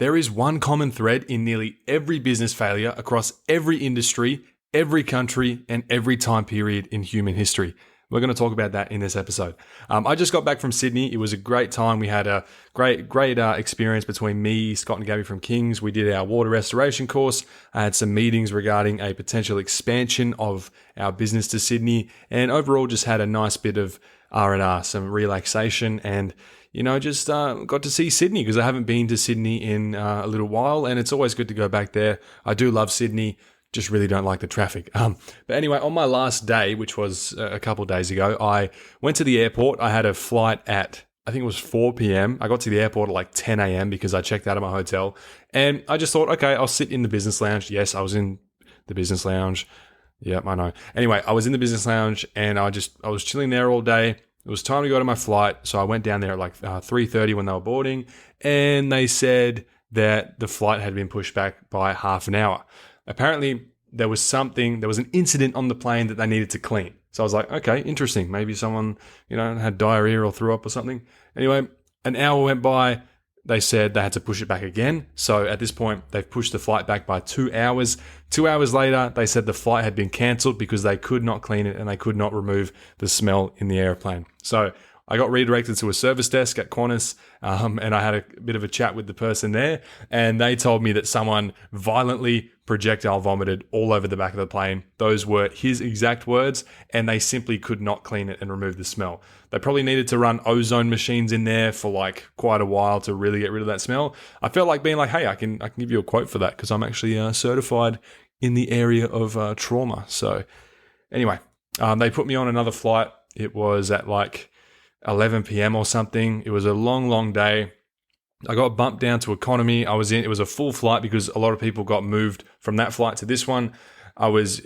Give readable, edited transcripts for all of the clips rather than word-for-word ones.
There is one common thread in nearly every business failure across every industry, every country, and every time period in human history. We're going to talk about that in this episode. I just got back from Sydney. It was a great time. We had a great experience between me, Scott, and Gabby from Kings. We did our water restoration course. I had some meetings regarding a potential expansion of our business to Sydney, and overall just had a nice bit of R&R, some relaxation, and just got to see Sydney because I haven't been to Sydney in a little while, and it's always good to go back there. I do love Sydney. Just really don't like the traffic. But anyway, on my last day, which was a couple of days ago, I went to the airport. I had a flight at, I think it was 4 p.m. I got to the airport at like 10 a.m. because I checked out of my hotel. And I just thought, okay, I'll sit in the business lounge. Yes, I was in the business lounge. Yeah, I know. Anyway, I was in the business lounge and I was chilling there all day. It was time to go to my flight. So I went down there at like 3:30 when they were boarding. And they said that the flight had been pushed back by half an hour. Apparently, there was an incident on the plane that they needed to clean. So I was like, okay, interesting. Maybe someone, had diarrhea or threw up or something. Anyway, an hour went by. They said they had to push it back again. So at this point, they've pushed the flight back by 2 hours. 2 hours later, they said the flight had been cancelled because they could not clean it and they could not remove the smell in the airplane. So I got redirected to a service desk at Qantas, and I had a bit of a chat with the person there, and they told me that someone violently projectile vomited all over the back of the plane. Those were his exact words, and they simply could not clean it and remove the smell. They probably needed to run ozone machines in there for like quite a while to really get rid of that smell. I felt like being like, hey, I can give you a quote for that because I'm actually certified in the area of trauma. So anyway, they put me on another flight. It was at like 11 p.m. or something. It was a long, long day. I got bumped down to economy. It was a full flight because a lot of people got moved from that flight to this one. I was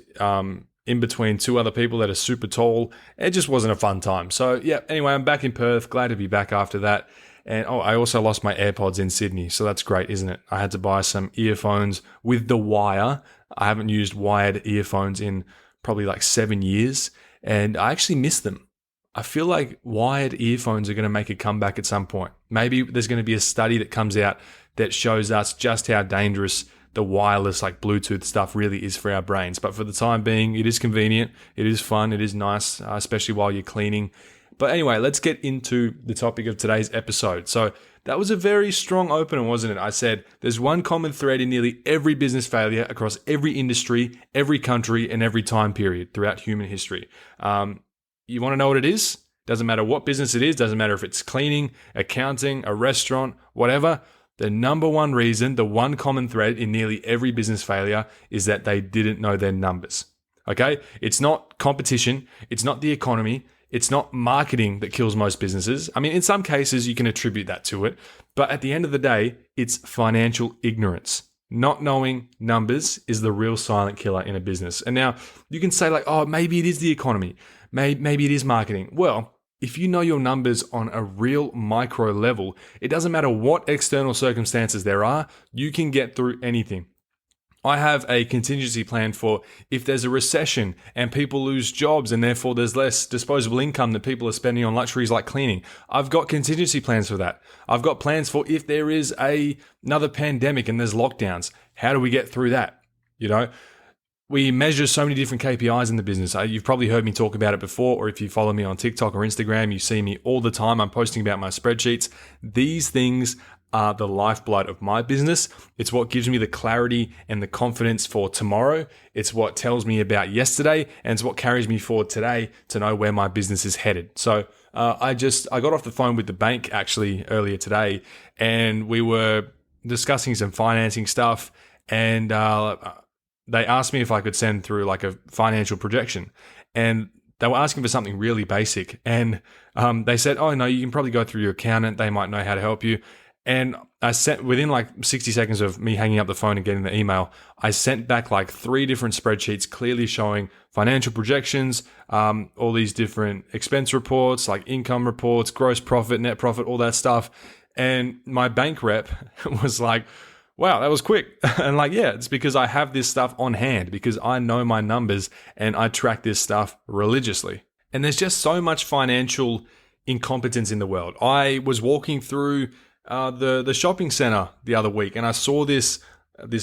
in between two other people that are super tall. It just wasn't a fun time. So yeah, anyway, I'm back in Perth. Glad to be back after that. And I also lost my AirPods in Sydney. So that's great, isn't it? I had to buy some earphones with the wire. I haven't used wired earphones in probably like 7 years. And I actually miss them. I feel like wired earphones are going to make a comeback at some point. Maybe there's going to be a study that comes out that shows us just how dangerous the wireless, like Bluetooth stuff really is for our brains. But for the time being, it is convenient. It is fun. It is nice, especially while you're cleaning. But anyway, let's get into the topic of today's episode. So that was a very strong opener, wasn't it? I said there's one common thread in nearly every business failure across every industry, every country, and every time period throughout human history. You want to know what it is? Doesn't matter what business it is. Doesn't matter if it's cleaning, accounting, a restaurant, whatever. The number one reason, the one common thread in nearly every business failure is that they didn't know their numbers. Okay? It's not competition. It's not the economy. It's not marketing that kills most businesses. I mean, in some cases, you can attribute that to it. But at the end of the day, it's financial ignorance. Not knowing numbers is the real silent killer in a business. And now you can say like, oh, maybe it is the economy. Maybe it is marketing. Well, if you know your numbers on a real micro level, it doesn't matter what external circumstances there are, you can get through anything. I have a contingency plan for if there's a recession and people lose jobs and therefore there's less disposable income that people are spending on luxuries like cleaning. I've got contingency plans for that. I've got plans for if there is another pandemic and there's lockdowns. How do we get through that? We measure so many different KPIs in the business. You've probably heard me talk about it before, or if you follow me on TikTok or Instagram, you see me all the time. I'm posting about my spreadsheets. These things are the lifeblood of my business. It's what gives me the clarity and the confidence for tomorrow. It's what tells me about yesterday, and it's what carries me forward today to know where my business is headed. So I got off the phone with the bank actually earlier today, and we were discussing some financing stuff, and they asked me if I could send through like a financial projection, and they were asking for something really basic. And they said, oh no, you can probably go through your accountant. They might know how to help you. And I sent, within like 60 seconds of me hanging up the phone and getting the email, I sent back like 3 different spreadsheets clearly showing financial projections, all these different expense reports, like income reports, gross profit, net profit, all that stuff. And my bank rep was like, wow, that was quick. And like, yeah, it's because I have this stuff on hand because I know my numbers and I track this stuff religiously. And there's just so much financial incompetence in the world. I was walking through the shopping center the other week, and I saw this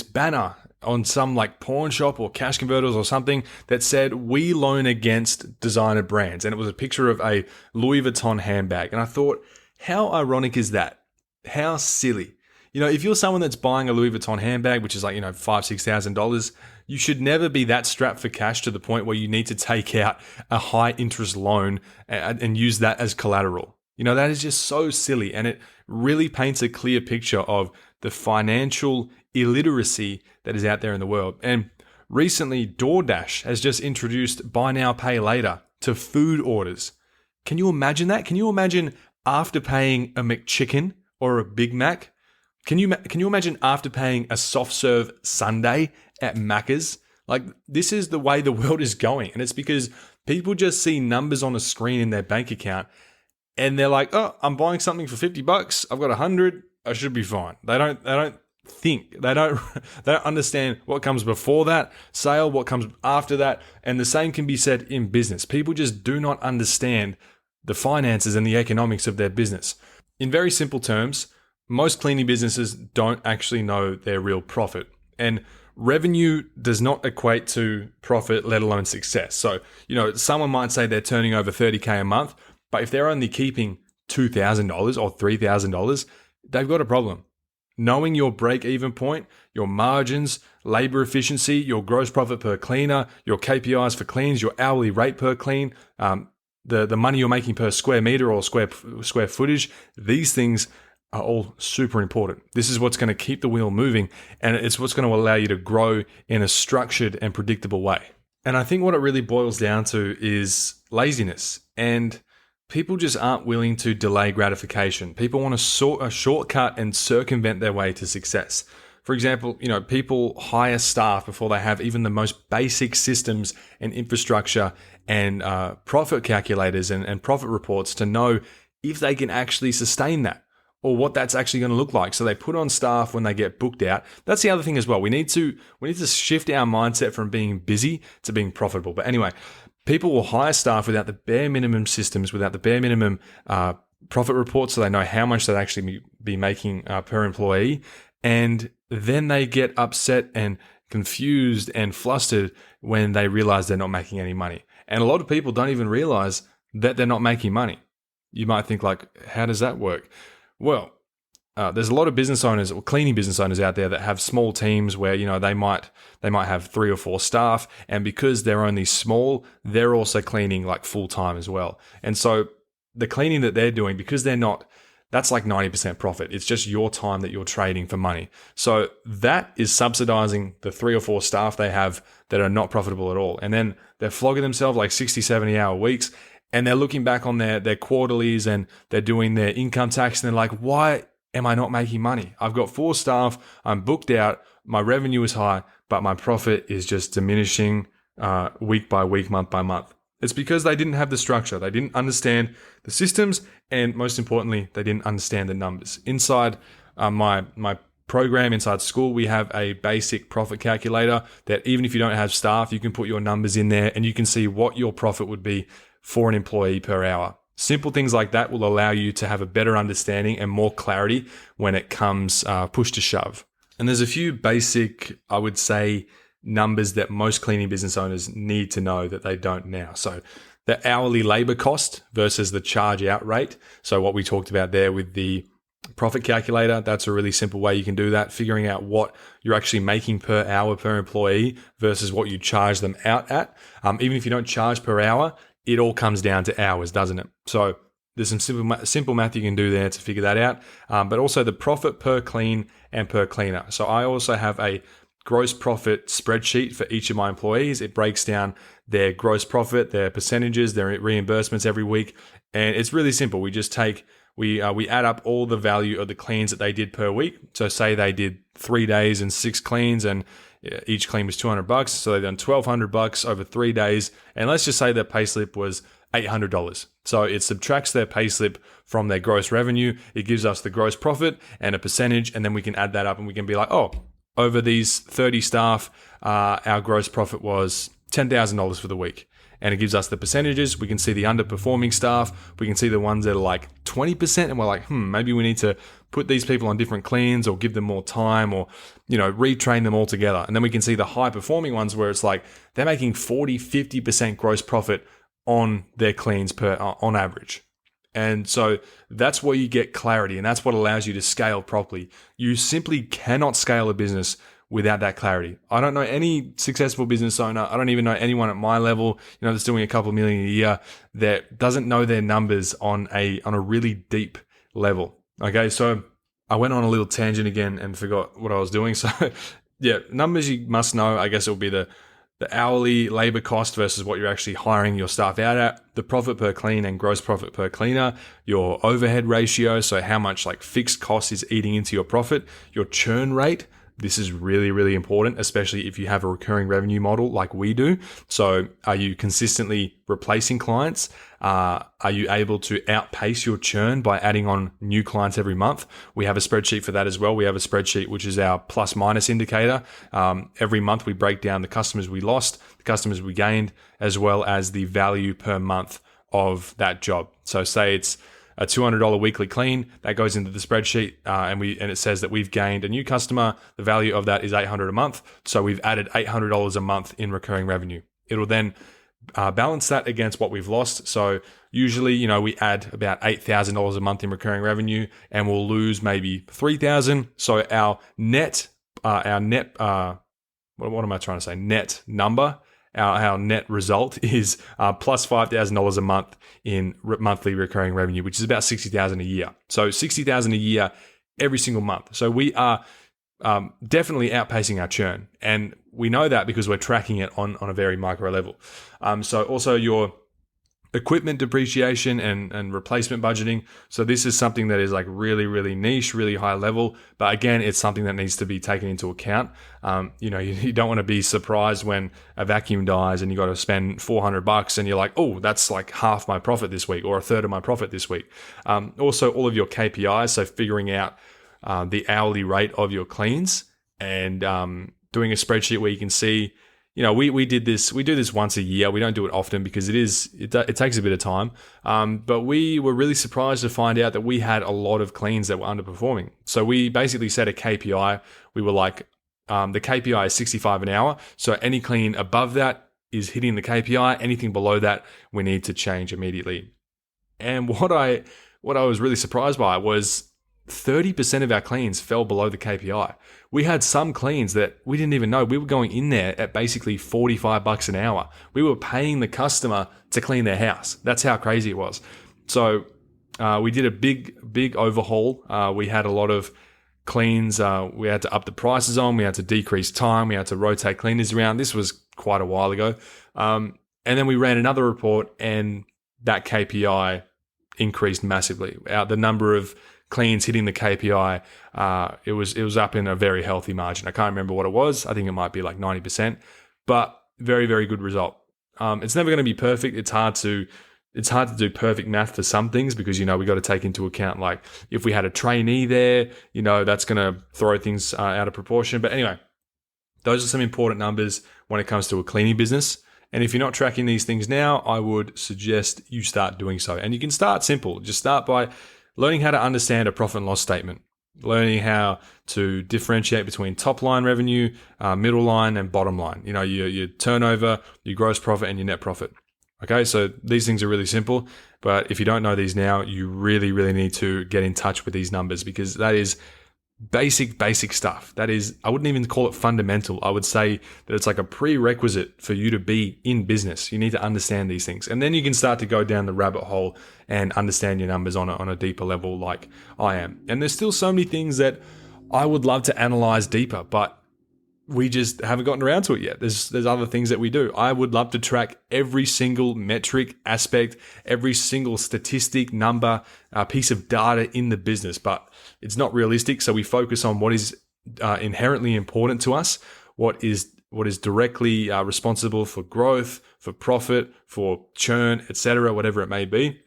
banner on some like pawn shop or cash converters or something that said, "We loan against designer brands," and it was a picture of a Louis Vuitton handbag. And I thought, how ironic is that? How silly. If you're someone that's buying a Louis Vuitton handbag, which is like, $5,000-$6,000, you should never be that strapped for cash to the point where you need to take out a high interest loan and use that as collateral. That is just so silly. And it really paints a clear picture of the financial illiteracy that is out there in the world. And recently, DoorDash has just introduced buy now, pay later to food orders. Can you imagine that? Can you imagine Afterpaying a McChicken or a Big Mac? Can you imagine Afterpaying a soft serve sundae at Macca's? Like, this is the way the world is going. And it's because people just see numbers on a screen in their bank account and they're like, "Oh, I'm buying something for $50. I've got 100. I should be fine." They don't think. They don't understand what comes before that sale, what comes after that. And the same can be said in business. People just do not understand the finances and the economics of their business. In very simple terms, most cleaning businesses don't actually know their real profit. And revenue does not equate to profit, let alone success. So, someone might say they're turning over $30K a month, but if they're only keeping $2,000 or $3,000, they've got a problem. Knowing your break-even point, your margins, labor efficiency, your gross profit per cleaner, your KPIs for cleans, your hourly rate per clean, the money you're making per square meter or square footage, these things are all super important. This is what's going to keep the wheel moving, and it's what's going to allow you to grow in a structured and predictable way. And I think what it really boils down to is laziness, and people just aren't willing to delay gratification. People want a shortcut and circumvent their way to success. For example, people hire staff before they have even the most basic systems and infrastructure and profit calculators and profit reports to know if they can actually sustain that or what that's actually going to look like. So they put on staff when they get booked out. That's the other thing as well. We need to shift our mindset from being busy to being profitable. But anyway, people will hire staff without the bare minimum systems, without the bare minimum profit reports, so they know how much they'd actually be making per employee. And then they get upset and confused and flustered when they realize they're not making any money. And a lot of people don't even realize that they're not making money. You might think like, how does that work? Well, there's a lot of business owners or cleaning business owners out there that have small teams where, they might have 3 or 4 staff. And because they're only small, they're also cleaning like full time as well. And so the cleaning that they're doing, because that's like 90% profit. It's just your time that you're trading for money. So that is subsidizing the 3 or 4 staff they have that are not profitable at all. And then they're flogging themselves like 60, 70 hour weeks. And they're looking back on their quarterlies and they're doing their income tax. And they're like, why am I not making money? I've got 4 staff. I'm booked out. My revenue is high, but my profit is just diminishing week by week, month by month. It's because they didn't have the structure. They didn't understand the systems. And most importantly, they didn't understand the numbers. Inside my program, inside school, we have a basic profit calculator that even if you don't have staff, you can put your numbers in there and you can see what your profit would be for an employee per hour. Simple things like that will allow you to have a better understanding and more clarity when it comes push to shove. And there's a few basic, I would say, numbers that most cleaning business owners need to know that they don't now. So the hourly labor cost versus the charge out rate. So what we talked about there with the profit calculator, that's a really simple way you can do that. Figuring out what you're actually making per hour per employee versus what you charge them out at. Even if you don't charge per hour, it all comes down to hours, doesn't it? So there's some simple math you can do there to figure that out. But also the profit per clean and per cleaner. So I also have a gross profit spreadsheet for each of my employees. It breaks down their gross profit, their percentages, their reimbursements every week. And it's really simple. We just we add up all the value of the cleans that they did per week. So say they did 3 days and 6 cleans and each clean was $200. So they've done $1,200 over 3 days. And let's just say their payslip was $800. So it subtracts their payslip from their gross revenue. It gives us the gross profit and a percentage. And then we can add that up and we can be like, oh, over these 30 staff, our gross profit was $10,000 for the week. And it gives us the percentages. We can see the underperforming staff. We can see the ones that are like 20%. And we're like, maybe we need to put these people on different cleans or give them more time or, retrain them all together. And then we can see the high performing ones where it's like they're making 40, 50% gross profit on their cleans on average. And so that's where you get clarity, and that's what allows you to scale properly. You simply cannot scale a business without that clarity. I don't know any successful business owner. I don't even know anyone at my level, that's doing a couple million a year that doesn't know their numbers on a really deep level. Okay, so I went on a little tangent again and forgot what I was doing. So yeah, numbers you must know. I guess it will be the hourly labor cost versus what you're actually hiring your staff out at, the profit per clean and gross profit per cleaner, your overhead ratio, so how much like fixed cost is eating into your profit, your churn rate. This is really, really important, especially if you have a recurring revenue model like we do. So are you consistently replacing clients? Are you able to outpace your churn by adding on new clients every month? We have a spreadsheet for that as well. We have a spreadsheet, which is our plus minus indicator. Every month we break down the customers we lost, the customers we gained, as well as the value per month of that job. So say it's a $200 weekly clean that goes into the spreadsheet, and it says that we've gained a new customer. The value of that is $800 a month. So we've added $800 a month in recurring revenue. It'll then balance that against what we've lost. So usually, we add about $8,000 a month in recurring revenue, and we'll lose maybe $3,000. So our net, what am I trying to say? Net number. Our net result is plus $5,000 a month in monthly recurring revenue, which is about $60,000 a year. So $60,000 a year every single month. So we are definitely outpacing our churn, and we know that because we're tracking it on a very micro level. So also your equipment depreciation and replacement budgeting. So this is something that is like really, really niche, really high level. But again, it's something that needs to be taken into account. You don't want to be surprised when a vacuum dies and you got to spend $400 and you're like, oh, that's like half my profit this week or a third of my profit this week. Also, all of your KPIs. So figuring out the hourly rate of your cleans and doing a spreadsheet where you can see, we do this once a year. We don't do it often because it takes a bit of time. But we were really surprised to find out that we had a lot of cleans that were underperforming. So we basically set a KPI. We were like, the KPI is 65 an hour. So any clean above that is hitting the KPI. Anything below that, we need to change immediately. And what I was really surprised by was 30% of our cleans fell below the KPI. We had some cleans that we didn't even know. We were going in there at basically $45 an hour. We were paying the customer to clean their house. That's how crazy it was. So we did a big overhaul. We had a lot of cleans. We had to up the prices on. We had to decrease time. We had to rotate cleaners around. This was quite a while ago. And then we ran another report, and that KPI increased massively. The number of cleans hitting the KPI, it was up in a very healthy margin. I can't remember what it was. I think it might be like 90%, but very, very good result. It's never going to be perfect. It's hard to do perfect math for some things because, we got to take into account, like if we had a trainee there, that's going to throw things out of proportion. But anyway, those are some important numbers when it comes to a cleaning business. And if you're not tracking these things now, I would suggest you start doing so. And you can start simple. Just start by learning how to understand a profit and loss statement, learning how to differentiate between top line revenue, middle line, and bottom line. Your turnover, your gross profit, and your net profit. Okay, so these things are really simple, but if you don't know these now, you really, really need to get in touch with these numbers because that is basic stuff. That is, I wouldn't even call it fundamental. I would say that it's like a prerequisite for you to be in business. You need to understand these things. And then you can start to go down the rabbit hole and understand your numbers on a deeper level like I am. And there's still so many things that I would love to analyze deeper, but we just haven't gotten around to it yet. There's other things that we do. I would love to track every single metric aspect, every single statistic, number, piece of data in the business, but it's not realistic. So we focus on what is inherently important to us, what is directly responsible for growth, for profit, for churn, etc., whatever it may be.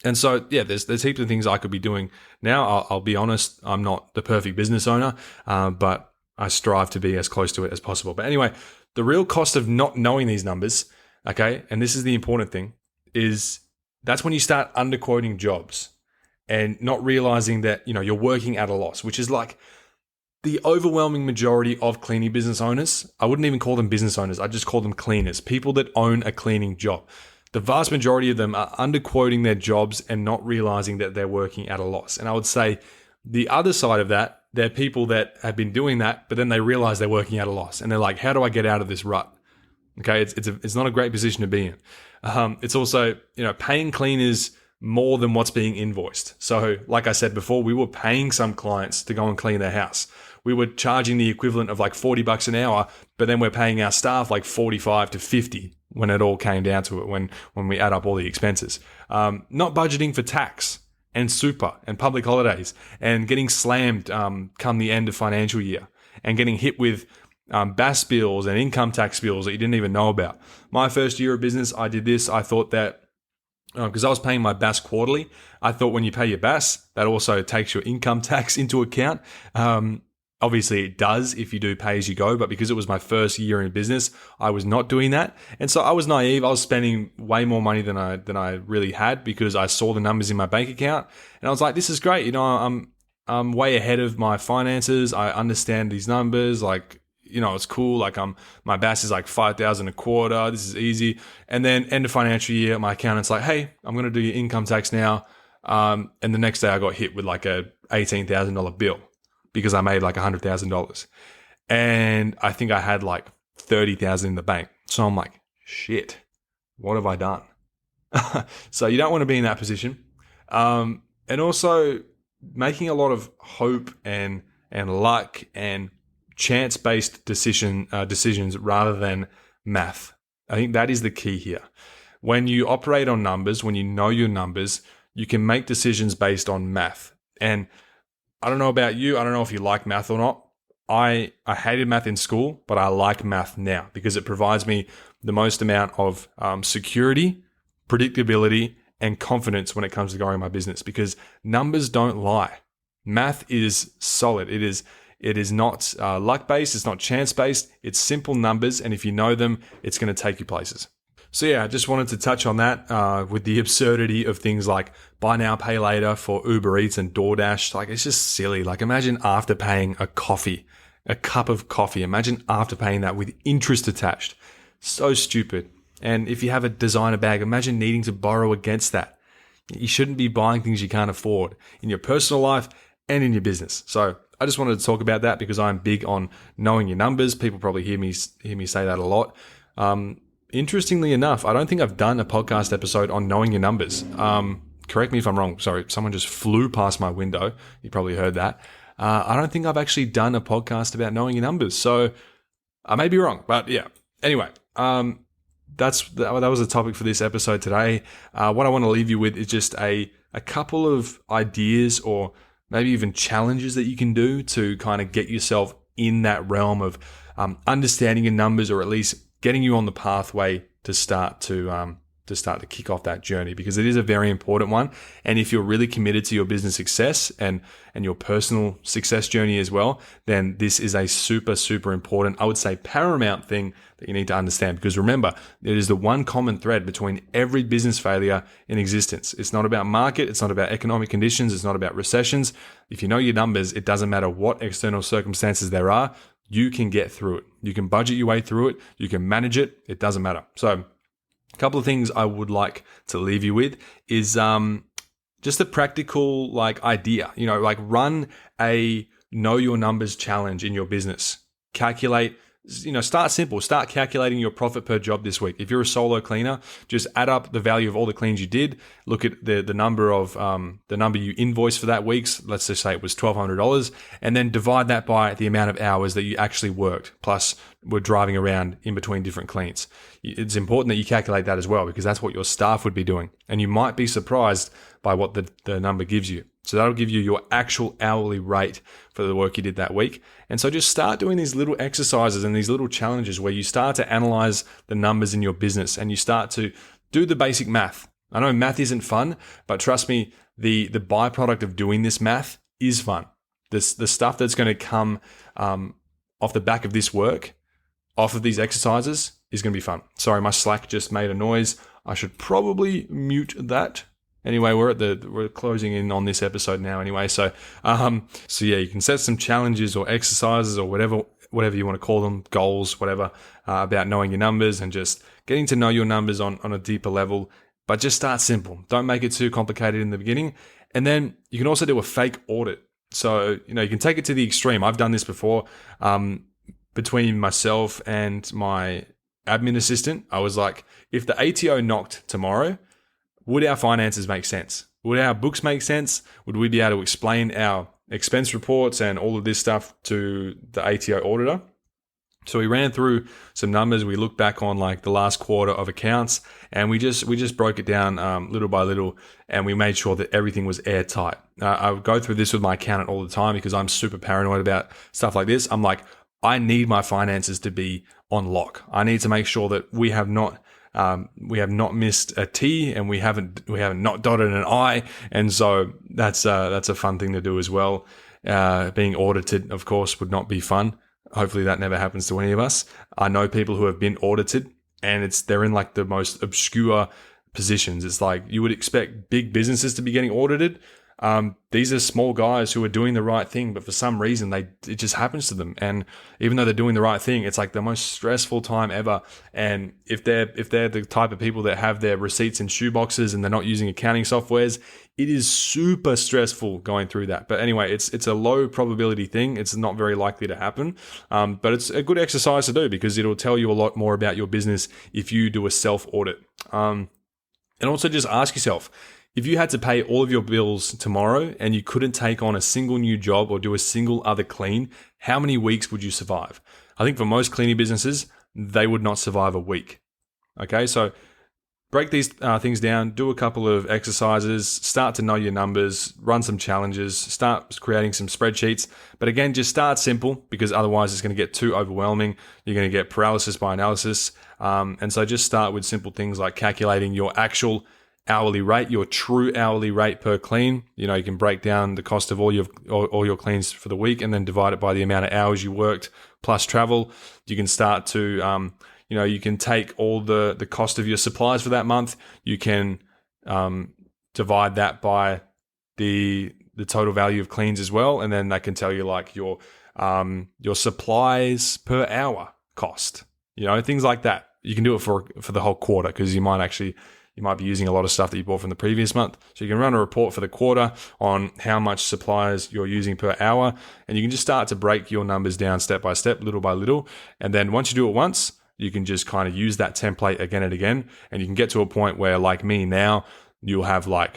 And so, yeah, there's heaps of things I could be doing now. I'll be honest, I'm not the perfect business owner, but I strive to be as close to it as possible. But anyway, the real cost of not knowing these numbers, okay, and this is the important thing, is that's when you start underquoting jobs. and not realizing that, you're working at a loss, which is like the overwhelming majority of cleaning business owners. I wouldn't even call them business owners. I just call them cleaners, people that own a cleaning job. The vast majority of them are underquoting their jobs and not realizing that they're working at a loss. And I would say the other side of that, they're people that have been doing that, but then they realize they're working at a loss. And they're like, how do I get out of this rut? Okay, it's not a great position to be in. It's also, paying cleaners more than what's being invoiced. So like I said before, we were paying some clients to go and clean their house. We were charging the equivalent of like $40 an hour, but then we're paying our staff like 45 to 50 when it all came down to it, when we add up all the expenses. Not budgeting for tax and super and public holidays, and getting slammed come the end of financial year, and getting hit with BAS bills and income tax bills that you didn't even know about. My first year of business, I did this. I thought that because I was paying my BAS quarterly, I thought when you pay your BAS, that also takes your income tax into account. Obviously, it does if you do pay as you go, but because it was my first year in business, I was not doing that. And so I was naive. I was spending way more money than I really had because I saw the numbers in my bank account. And I was like, this is great. I'm way ahead of my finances. I understand these numbers. Like, it's cool. Like my BAS is like 5,000 a quarter. This is easy. And then end of financial year, my accountant's like, hey, I'm going to do your income tax now. And the next day I got hit with like a $18,000 bill because I made like $100,000. And I think I had like 30,000 in the bank. So I'm like, shit, what have I done? So you don't want to be in that position. And also making a lot of hope and luck and chance-based decisions rather than math. I think that is the key here. When you operate on numbers, when you know your numbers, you can make decisions based on math. And I don't know about you. I don't know if you like math or not. I hated math in school, but I like math now because it provides me the most amount of security, predictability, and confidence when it comes to growing my business, because numbers don't lie. Math is solid. It is not luck-based. It's not chance-based. It's simple numbers. And if you know them, it's going to take you places. So yeah, I just wanted to touch on that with the absurdity of things like buy now, pay later for Uber Eats and DoorDash. Like, it's just silly. Like, imagine Afterpaying a cup of coffee. Imagine Afterpaying that with interest attached. So stupid. And if you have a designer bag, imagine needing to borrow against that. You shouldn't be buying things you can't afford in your personal life and in your business. So I just wanted to talk about that because I'm big on knowing your numbers. People probably hear me say that a lot. Interestingly enough, I don't think I've done a podcast episode on knowing your numbers. Correct me if I'm wrong. Sorry, someone just flew past my window. You probably heard that. I don't think I've actually done a podcast about knowing your numbers. So I may be wrong, but yeah. Anyway, that was the topic for this episode today. What I want to leave you with is just a couple of ideas or maybe even challenges that you can do to kind of get yourself in that realm of understanding your numbers, or at least getting you on the pathway to start to kick off that journey, because it is a very important one. And if you're really committed to your business success and your personal success journey as well, then this is a super, super important, I would say paramount thing that you need to understand. Because remember, it is the one common thread between every business failure in existence. It's not about market. It's not about economic conditions. It's not about recessions. If you know your numbers, it doesn't matter what external circumstances there are. You can get through it. You can budget your way through it. You can manage it. It doesn't matter. So a couple of things I would like to leave you with is just a practical idea. Run a know your numbers challenge in your business. Calculate. Start simple. Start calculating your profit per job this week. If you're a solo cleaner, just add up the value of all the cleans you did. Look at the number you invoiced for that week's. Let's just say it was $1,200, and then divide that by the amount of hours that you actually worked. Plus, we're driving around in between different cleans. It's important that you calculate that as well, because that's what your staff would be doing, and you might be surprised by what the number gives you. So that'll give you your actual hourly rate for the work you did that week. And so just start doing these little exercises and these little challenges where you start to analyze the numbers in your business and you start to do the basic math. I know math isn't fun, but trust me, the byproduct of doing this math is fun. The stuff that's going to come off the back of this work, off of these exercises, is going to be fun. Sorry, my Slack just made a noise. I should probably mute that. Anyway, we're closing in on this episode now. Anyway, so yeah, you can set some challenges or exercises or whatever you want to call them, goals, whatever, about knowing your numbers and just getting to know your numbers on a deeper level. But just start simple. Don't make it too complicated in the beginning. And then you can also do a fake audit. So, you can take it to the extreme. I've done this before. Between myself and my admin assistant, I was like, if the ATO knocked tomorrow, would our finances make sense? Would our books make sense? Would we be able to explain our expense reports and all of this stuff to the ATO auditor? So we ran through some numbers. We looked back on like the last quarter of accounts, and we just broke it down little by little, and we made sure that everything was airtight. I would go through this with my accountant all the time because I'm super paranoid about stuff like this. I'm like, I need my finances to be on lock. I need to make sure that we have not missed a T and we haven't not dotted an I, and so that's a fun thing to do as well. Being audited, of course, would not be fun. Hopefully that never happens to any of us. I know people who have been audited, and they're in like the most obscure positions. It's like you would expect big businesses to be getting audited. These are small guys who are doing the right thing, but for some reason it just happens to them. And even though they're doing the right thing, it's like the most stressful time ever. And if they're the type of people that have their receipts in shoeboxes and they're not using accounting softwares, it is super stressful going through that. But anyway, it's a low probability thing. It's not very likely to happen. But it's a good exercise to do because it'll tell you a lot more about your business if you do a self audit. And also just ask yourself, if you had to pay all of your bills tomorrow and you couldn't take on a single new job or do a single other clean, how many weeks would you survive? I think for most cleaning businesses, they would not survive a week. Okay, so break these things down, do a couple of exercises, start to know your numbers, run some challenges, start creating some spreadsheets. But again, just start simple because otherwise it's going to get too overwhelming. You're going to get paralysis by analysis. And so just start with simple things like calculating your actual hourly rate, your true hourly rate per clean. You can break down the cost of all your cleans for the week and then divide it by the amount of hours you worked plus travel. You can start to, you can take all the cost of your supplies for that month. You can divide that by the total value of cleans as well, and then that can tell you like your supplies per hour cost. Things like that. You can do it for the whole quarter because you might be using a lot of stuff that you bought from the previous month. So you can run a report for the quarter on how much supplies you're using per hour. And you can just start to break your numbers down step by step, little by little. And then once you do it once, you can just kind of use that template again and again. And you can get to a point where, like me now, you'll have I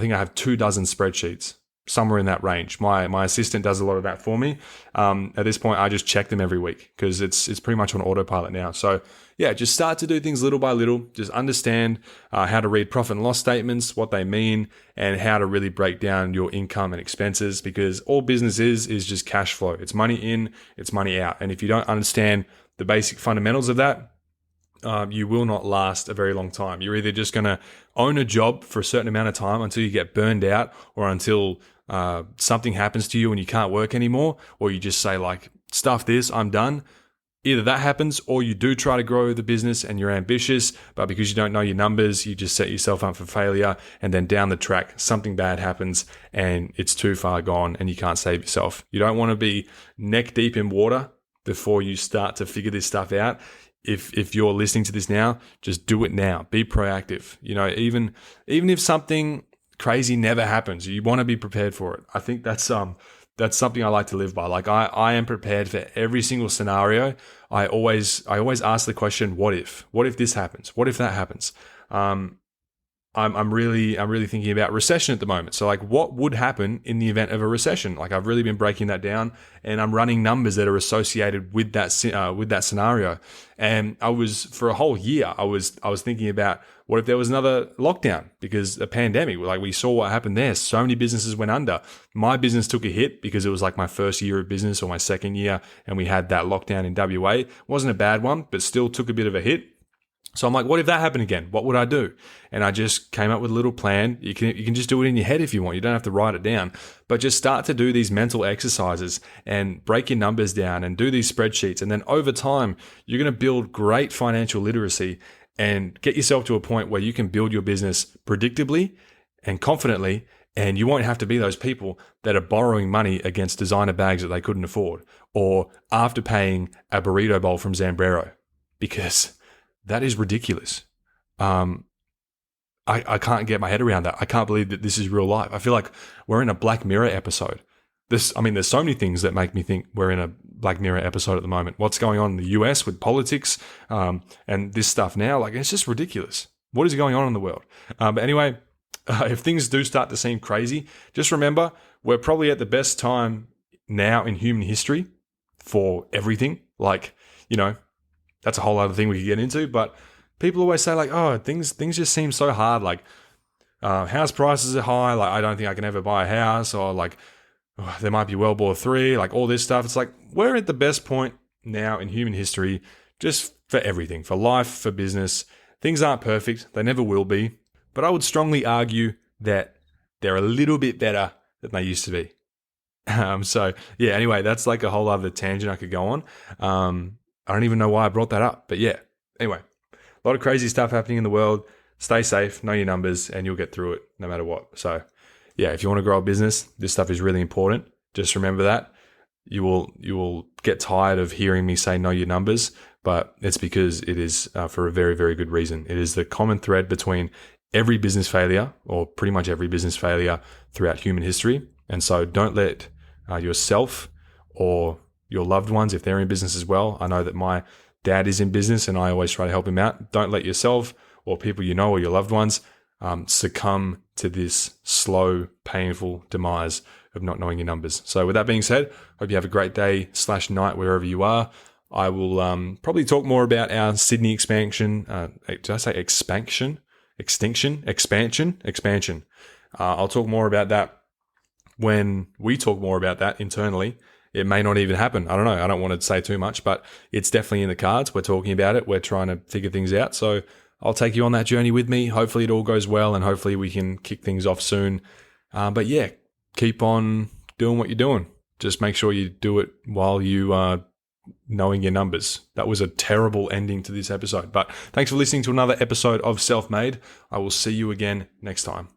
think I have 24 spreadsheets, somewhere in that range. My assistant does a lot of that for me. At this point, I just check them every week because it's pretty much on autopilot now. So yeah, just start to do things little by little. Just understand how to read profit and loss statements, what they mean, and how to really break down your income and expenses, because all business is just cash flow. It's money in, it's money out. And if you don't understand the basic fundamentals of that, you will not last a very long time. You're either just going to own a job for a certain amount of time until you get burned out, or until something happens to you and you can't work anymore, or you just say like, stuff this, I'm done. Either that happens, or you do try to grow the business and you're ambitious, but because you don't know your numbers, you just set yourself up for failure. And then down the track, something bad happens and it's too far gone and you can't save yourself. You don't want to be neck deep in water before you start to figure this stuff out. If you're listening to this now, just do it now. Be proactive. Even if something crazy never happens, you want to be prepared for it. I think that's something I like to live by. Like I am prepared for every single scenario. I always ask the question, what if? What if this happens? What if that happens? I'm really thinking about recession at the moment. So like, what would happen in the event of a recession? Like, I've really been breaking that down, and I'm running numbers that are associated with that scenario. And for a whole year, I was thinking about, what if there was another lockdown because a pandemic? Like, we saw what happened there. So many businesses went under. My business took a hit because it was like my first year of business or my second year, and we had that lockdown in WA. It wasn't a bad one, but still took a bit of a hit. So I'm like, what if that happened again? What would I do? And I just came up with a little plan. You can just do it in your head if you want. You don't have to write it down, but just start to do these mental exercises and break your numbers down and do these spreadsheets. And then over time, you're going to build great financial literacy and get yourself to a point where you can build your business predictably and confidently, and you won't have to be those people that are borrowing money against designer bags that they couldn't afford, or after paying a burrito bowl from Zambrero, because that is ridiculous. I can't get my head around that. I can't believe that this is real life. I feel like we're in a Black Mirror episode. There's so many things that make me think we're in a Black Mirror episode at the moment. What's going on in the US with politics and this stuff now? Like, it's just ridiculous. What is going on in the world? But anyway, if things do start to seem crazy, just remember we're probably at the best time now in human history for everything. Like, that's a whole other thing we could get into, but people always say like, oh, things just seem so hard. Like, house prices are high. Like, I don't think I can ever buy a house, or like, oh, there might be World War III, like all this stuff. It's like, we're at the best point now in human history, just for everything, for life, for business. Things aren't perfect. They never will be. But I would strongly argue that they're a little bit better than they used to be. So yeah, anyway, that's like a whole other tangent I could go on. I don't even know why I brought that up, but yeah, anyway. A lot of crazy stuff happening in the world. Stay safe, know your numbers, and you'll get through it no matter what. So, yeah, if you want to grow a business, this stuff is really important. Just remember that. You will get tired of hearing me say know your numbers, but it's because it is for a very, very good reason. It is the common thread between every business failure, or pretty much every business failure throughout human history. And so don't let yourself or your loved ones, if they're in business as well. I know that my dad is in business and I always try to help him out. Don't let yourself or people you know or your loved ones succumb to this slow, painful demise of not knowing your numbers. So with that being said, hope you have a great day / night wherever you are. I will probably talk more about our Sydney expansion. Did I say expansion? Extinction? Expansion. I'll talk more about that when we talk more about that internally. It may not even happen. I don't know. I don't want to say too much, but it's definitely in the cards. We're talking about it. We're trying to figure things out. So I'll take you on that journey with me. Hopefully it all goes well, and hopefully we can kick things off soon. But yeah, keep on doing what you're doing. Just make sure you do it while you are knowing your numbers. That was a terrible ending to this episode, but thanks for listening to another episode of Self Made. I will see you again next time.